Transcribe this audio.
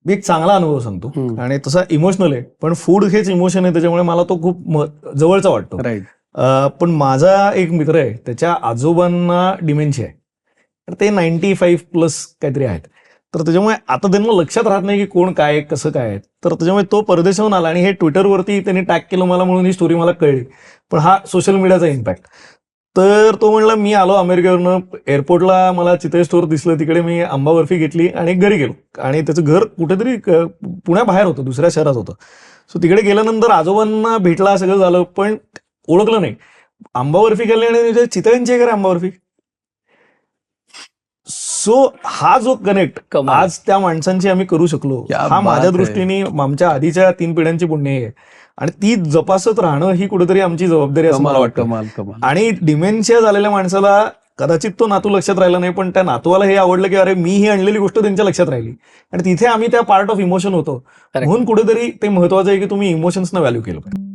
मी एक चांगला अनुभव सांगतो आणि तसा इमोशनल आहे, पण फूड हेच इमोशन आहे, त्याच्यामुळे मला तो खूप जवळचा वाटतो. राईट. पण माझा एक मित्र आहे, त्याच्या आजोबांना डिमेन्शिया आहे, तर ते 95+ काहीतरी आहेत. तर त्याच्यामुळे आता त्यांना लक्षात राहत नाही की कोण काय कसं काय आहे. तर त्याच्यामुळे तो परदेशाहून आला आणि हे ट्विटरवरती त्यांनी टॅग केलं मला, म्हणून ही स्टोरी मला कळली. पण हा सोशल मीडियाचा इम्पॅक्ट. तर तो म्हणला मी आलो अमेरिकेवरनं, एअरपोर्टला मला चितळे स्टोअर दिसलं, तिकडे मी आंबा बर्फी घेतली आणि घरी गेलो. आणि त्याचं घर कुठेतरी पुण्याबाहेर होतं, दुसऱ्या शहरात होतं. सो तिकडे गेल्यानंतर आजोबांना भेटला, सगळं झालं, पण ओळखलं नाही. आंबा बर्फी खाल्ली आणि चितळ्यांची आहे का रे आंबा बर्फी. सो हा जो कनेक्ट आज त्या माणसांची आम्ही करू शकलो, हा माझ्या दृष्टीने आमच्या आधीच्या 3 पिढ्यांची पुण्य आहे. आणि ती जपासत राहणं ही कुठेतरी आमची जबाबदारी असं मला वाटतं. आणि डिमेन्शिया झालेल्या माणसाला कदाचित तो नातू लक्षात राहिला नाही, पण त्या नातवाला हे आवडलं की अरे मी ही आणलेली गोष्ट त्यांच्या लक्षात राहिली. आणि तिथे आम्ही त्या पार्ट ऑफ इमोशन होतो. म्हणून कुठेतरी ते महत्वाचं आहे की तुम्ही इमोशन्सना व्हॅल्यू केलं पाहिजे.